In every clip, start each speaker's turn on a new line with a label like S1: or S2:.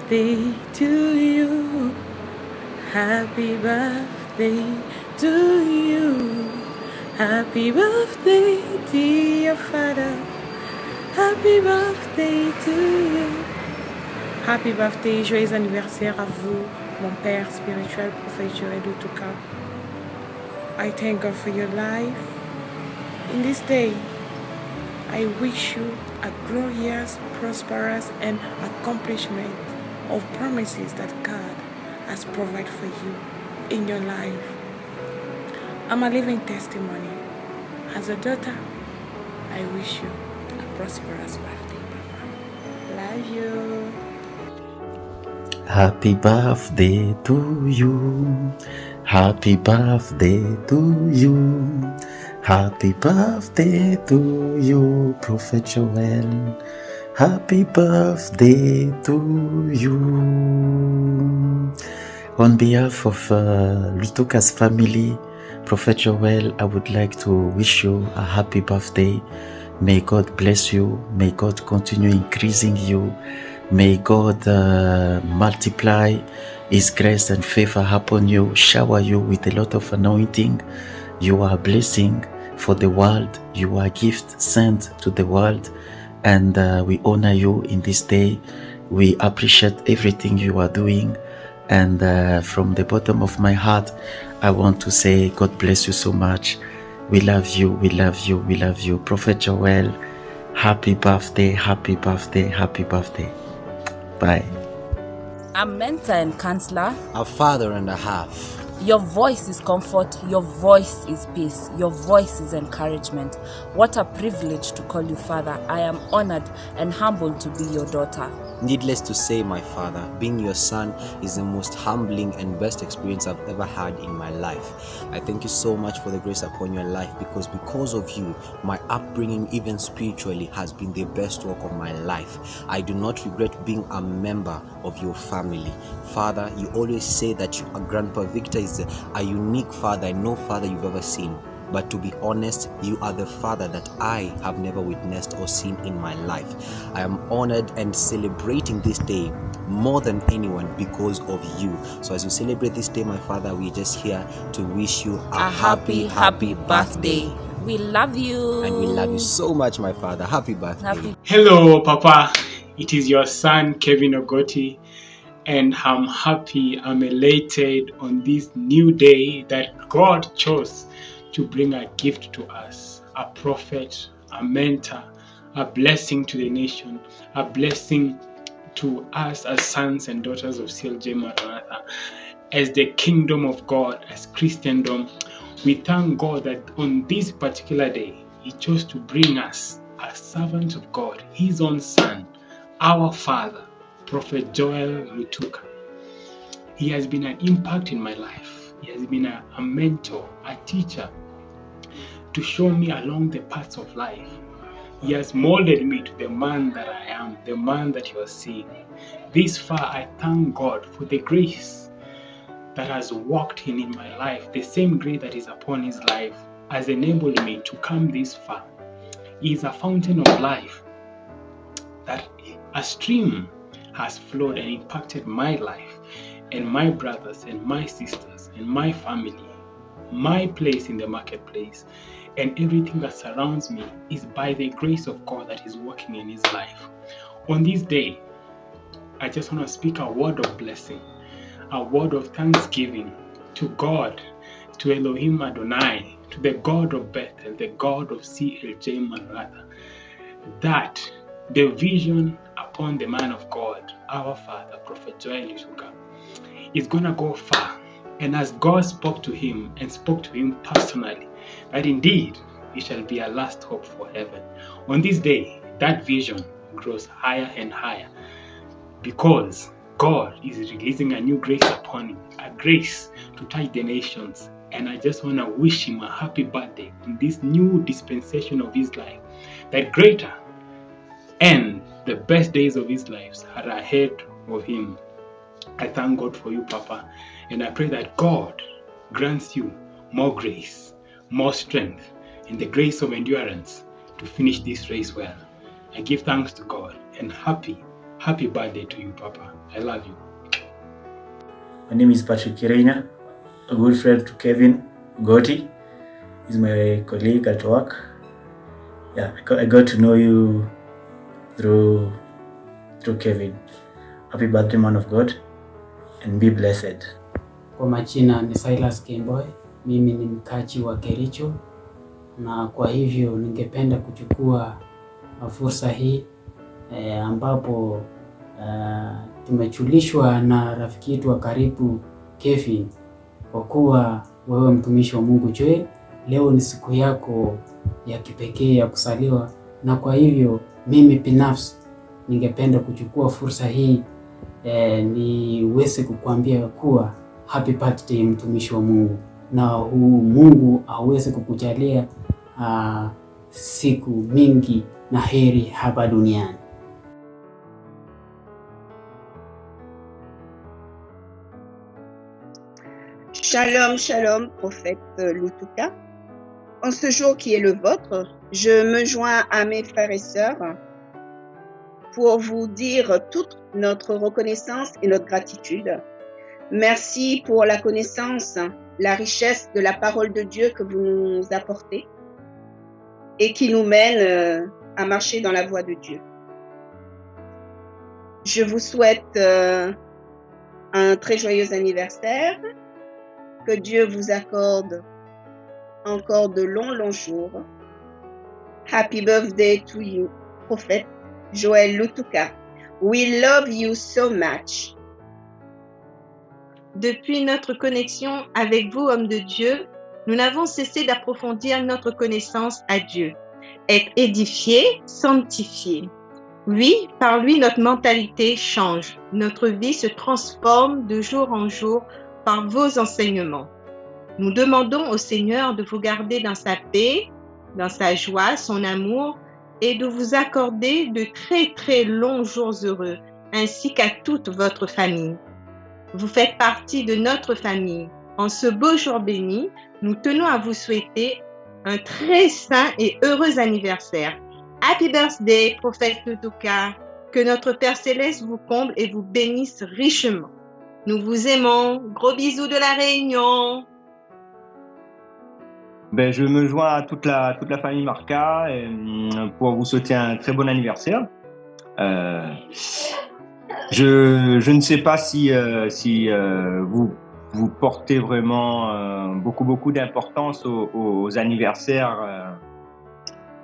S1: birthday to you. Happy birthday to you. Happy birthday, dear father. Happy birthday to you. Happy birthday, joyeux anniversaire à vous, mon père spirituel, prophète Joël Utuka. I thank God for your life. In this day, I wish you a glorious, prosperous, and accomplishment of promises that God has provided for you in your life. I'm a living testimony. As a daughter, I wish you a prosperous birthday, Papa. Love you.
S2: Happy birthday to you. Happy birthday to you. Happy birthday to you, Prophet Joel. Happy birthday to you. On behalf of Lutuka's family, Prophet Joel, I would like to wish you a happy birthday. May God bless you. May God continue increasing you. May God multiply His grace and favor upon you, shower you with a lot of anointing. You are a blessing for the world. You are a gift sent to the world. And we honor you in this day. We appreciate everything you are doing. And from the bottom of my heart, I want to say God bless you so much. We love you, we love you, we love you. Prophet Joel, happy birthday, happy birthday, happy birthday. Bye.
S3: I'm mentor and counselor.
S4: A father and a half.
S3: Your voice is comfort, your voice is peace, your voice is encouragement. What a privilege to call you father. I am honored and humbled to be your daughter.
S4: Needless to say, my father, being your son is the most humbling and best experience I've ever had in my life. I thank you so much for the grace upon your life, because of you, my upbringing, even spiritually, has been the best work of my life. I do not regret being a member of your family. Father, you always say that Grandpa Victor is a unique father and no father you've ever seen. But to be honest, you are the father that I have never witnessed or seen in my life. I am honored and celebrating this day more than anyone because of you. So as we celebrate this day, my father, we're just here to wish you a happy birthday.
S3: We love you.
S4: And we love you so much, my father. Happy birthday.
S5: Hello, Papa. It is your son, Kevin Ogoti. And I'm happy, I'm elated on this new day that God chose to bring a gift to us, a prophet, a mentor, a blessing to the nation, a blessing to us as sons and daughters of CLJ Maranatha. As the kingdom of God, as Christendom, we thank God that on this particular day, He chose to bring us a servant of God, His own Son, our Father, Prophet Joel Lutuka. He has been an impact in my life. He has been a mentor, a teacher, to show me along the paths of life. He has molded me to the man that I am, the man that you are seeing. This far, I thank God for the grace that has walked in my life. The same grace that is upon his life has enabled me to come this far. He is a fountain of life, that a stream has flowed and impacted my life and my brothers and my sisters and my family, my place in the marketplace, and everything that surrounds me is by the grace of God that is working in his life. On this day, I just want to speak a word of blessing, a word of thanksgiving to God, to Elohim Adonai, to the God of Bethel, the God of CLJ Maranatha, that the vision upon the man of God, our father, Prophet Joel Lutuka, is going to go far. And as God spoke to him and spoke to him personally, that indeed he shall be a last hope for heaven. On this day, that vision grows higher and higher, because God is releasing a new grace upon him, a grace to touch the nations. And I just want to wish him a happy birthday in this new dispensation of his life, that greater and the best days of his lives are ahead of him. I thank God for you, Papa, and I pray that God grants you more grace, more strength, and the grace of endurance to finish this race well. I give thanks to God, and happy Happy birthday to you, Papa. I love you.
S6: My name is Patrick Kirenya, a good friend to Kevin Gotti. He's my colleague at work. Yeah, I got to know you through Kevin. Happy birthday, man of God, and be blessed.
S7: Kwa majina ni Silas Kimboy, mimi ni mkaji wa Kericho, na kwa hivyo ningependa kuchukua fursa hii ambapo tumechulishwa na rafiki yetu wa karibu Kevin, kwa kuwa wewe mtumishi wa Mungu Joel, leo ni siku yako ya kipekee ya kusaliwa, na kwa hivyo mimi binafsi ningependa kuchukua fursa hii niweze kukuambia kuwa happy birthday mtumishi wa Mungu, na Mungu aweze kukujalia siku mingi na heri hapa duniani.
S8: Shalom, shalom, prophète Lutuka. En ce jour qui est le vôtre, je me joins à mes frères et sœurs pour vous dire toute notre reconnaissance et notre gratitude. Merci pour la connaissance, la richesse de la parole de Dieu que vous nous apportez et qui nous mène à marcher dans la voie de Dieu. Je vous souhaite un très joyeux anniversaire. Que Dieu vous accorde encore de longs jours. Happy birthday to you, prophète Joel Lutuka. We love you so much.
S9: Depuis notre connexion avec vous, hommes de Dieu, nous n'avons cessé d'approfondir notre connaissance à Dieu, être édifiés, sanctifiés. Oui, par lui, notre mentalité change. Notre vie se transforme de jour en jour par vos enseignements. Nous demandons au Seigneur de vous garder dans sa paix, dans sa joie, son amour, et de vous accorder de très très longs jours heureux, ainsi qu'à toute votre famille. Vous faites partie de notre famille. En ce beau jour béni, nous tenons à vous souhaiter un très saint et heureux anniversaire. Happy birthday, prophète Lutuka. Que notre Père Céleste vous comble et vous bénisse richement. Nous vous aimons. Gros bisous de la Réunion.
S10: Je me joins à toute la famille Marca pour vous souhaiter un très bon anniversaire. Je ne sais pas si vous portez vraiment beaucoup d'importance aux anniversaires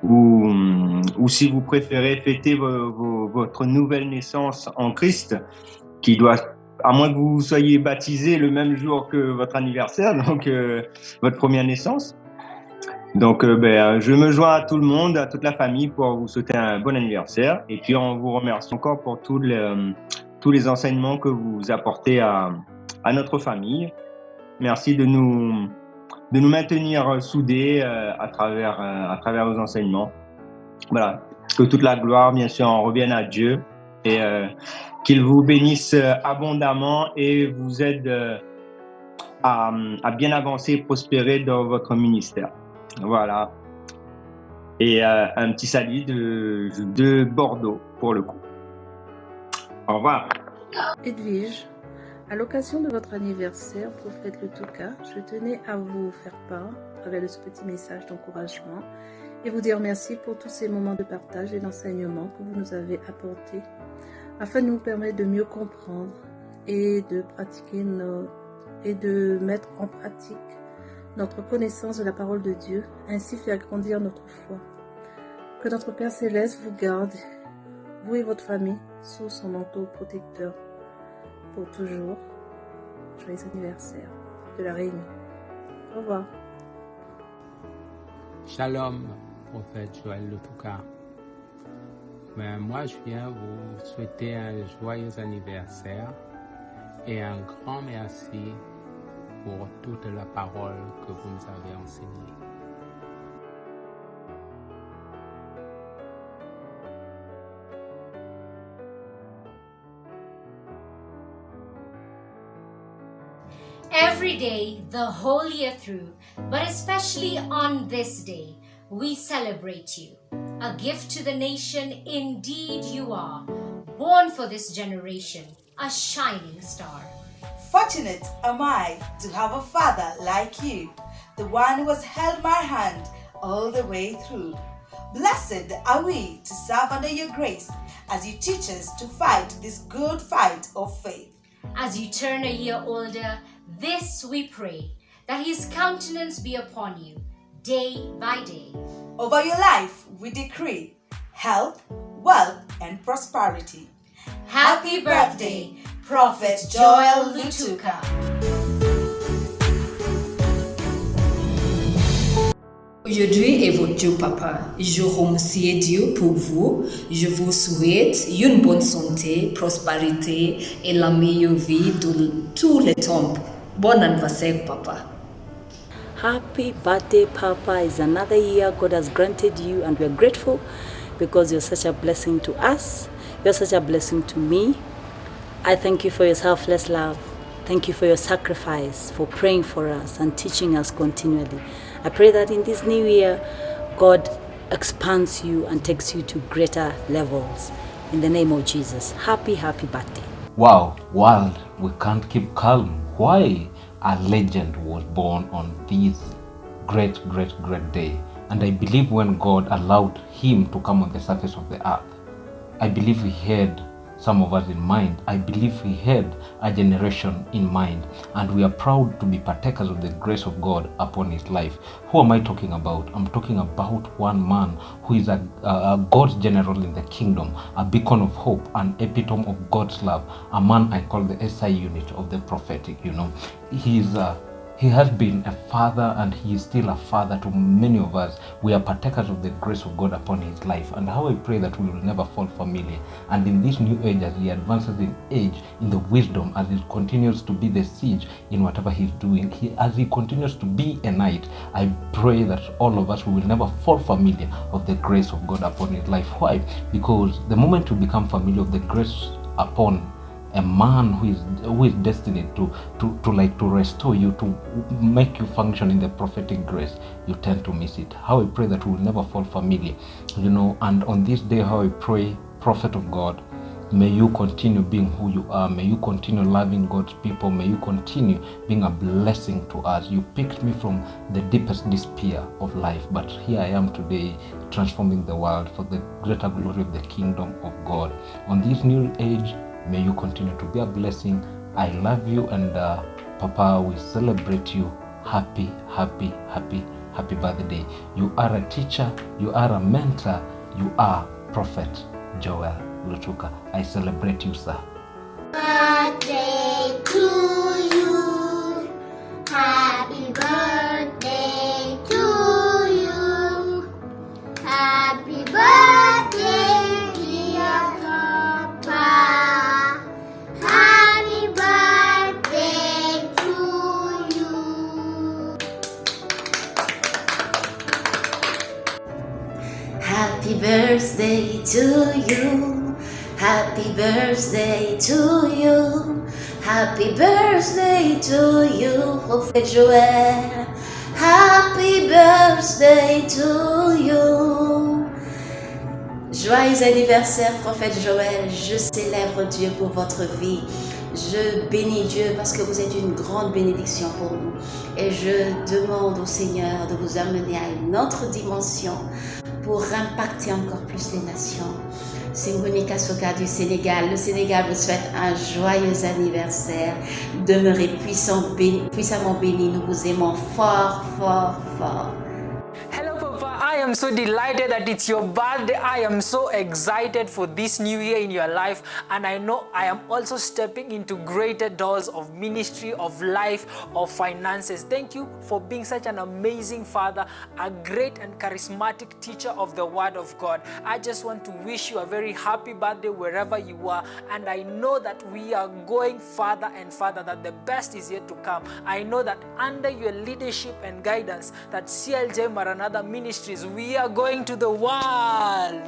S10: ou si vous préférez fêter votre nouvelle naissance en Christ, qui doit, à moins que vous soyez baptisé le même jour que votre anniversaire, donc votre première naissance. Donc, je me joins à tout le monde, à toute la famille pour vous souhaiter un bon anniversaire. Et puis, on vous remercie encore pour tous les enseignements que vous apportez à notre famille. Merci de nous maintenir soudés à travers vos enseignements. Voilà. Que toute la gloire, bien sûr, en revienne à Dieu et qu'il vous bénisse abondamment et vous aide à bien avancer et prospérer dans votre ministère. Voilà. Et un petit salut de Bordeaux pour le coup. Au revoir.
S1: Edwige, à l'occasion de votre anniversaire, prophète Lutuka, je tenais à vous faire part, à travers ce petit message d'encouragement, et vous dire merci pour tous ces moments de partage et d'enseignement que vous nous avez apportés, afin de nous permettre de mieux comprendre et de pratiquer et de mettre en pratique notre connaissance de la parole de Dieu, ainsi faire grandir notre foi. Que notre Père Céleste vous garde, vous et votre famille, sous son manteau protecteur pour toujours. Joyeux anniversaire de la Réunion. Au revoir.
S11: Shalom, prophète Joel Lutuka. Moi, je viens vous souhaiter un joyeux anniversaire et un grand merci pour toute la parole que vous nous avez enseignée.
S12: Every day, the whole year through, but especially on this day, we celebrate you. A gift to the nation, indeed you are. born for this generation, a shining star.
S13: Fortunate am I to have a father like you, the one who has held my hand all the way through. Blessed are we to serve under your grace as you teach us to fight this good fight of faith.
S12: As you turn a year older, this we pray, that his countenance be upon you, day by day.
S13: Over your life we decree health, wealth, and prosperity.
S12: Happy birthday, Prophet Joel Lutuka.
S14: Aujourd'hui est votre jour, papa. Je remercie Dieu pour vous. Je vous souhaite une bonne santé, prospérité et la meilleure vie de tous les temps. Bon anniversaire, papa.
S15: Happy birthday, Papa. It's another year God has granted you, and we're grateful because you're such a blessing to us. You're such a blessing to me. I thank you for your selfless love. Thank you for your sacrifice, for praying for us and teaching us continually. I pray that in this new year, God expands you and takes you to greater levels. In the name of Jesus. Happy birthday.
S16: Wow, world, we can't keep calm. Why? A legend was born on this great day. And I believe when God allowed him to come on the surface of the earth, I believe he had some of us in mind. I believe he had a generation in mind, and we are proud to be partakers of the grace of God upon his life. Who am I talking about? I'm talking about one man who is a God's general in the kingdom, a beacon of hope, an epitome of God's love, a man I call the SI unit of the prophetic. He has been a father, and he is still a father to many of us. We are partakers of the grace of God upon his life, and how I pray that we will never fall familiar. And in this new age, as he advances in age, in the wisdom, as he continues to be the siege in whatever he's doing, as he continues to be a knight, I pray that all of us will never fall familiar of the grace of God upon his life. Why? Because the moment you become familiar of the grace upon a man who is destined to restore you, to make you function in the prophetic grace, you tend to miss it. How I pray that we will never fall familiar, and on this day, how I pray, prophet of God, may you continue being who you are. May you continue loving God's people. May you continue being a blessing to us. You picked me from the deepest despair of life, but here I am today, transforming the world for the greater glory of the kingdom of God. On this new age, may you continue to be a blessing. I love you, and Papa, we celebrate you. Happy birthday. You are a teacher, you are a mentor, you are Prophet Joel Lutuka. I celebrate you, sir.
S17: Birthday to you. Happy birthday to you. Happy birthday, dear Papa. Happy birthday to you.
S18: Happy birthday to you. Happy birthday to you. Happy birthday to you, Prophet Joel. Happy birthday to you. Joyeux anniversaire, Prophète Joël. Je célèbre Dieu pour votre vie. Je bénis Dieu parce que vous êtes une grande bénédiction pour nous. Et je demande au Seigneur de vous amener à une autre dimension pour impacter encore plus les nations. C'est Monica Soka du Sénégal. Le Sénégal vous souhaite un joyeux anniversaire. Demeurez puissamment bénis. Nous vous aimons fort.
S19: Hello, Papa. I am so delighted that it's your birthday. I am so excited for this new year in your life, and I know I am also stepping into greater doors of ministry, of life, of finances. Thank you for being such an amazing father, a great and charismatic teacher of the Word of God. I just want to wish you a very happy birthday wherever you are, and I know that we are going further and further, that the best is yet to come. I know that under your leadership and guidance, that CLJ Maranatha Ministries, we are going to the world.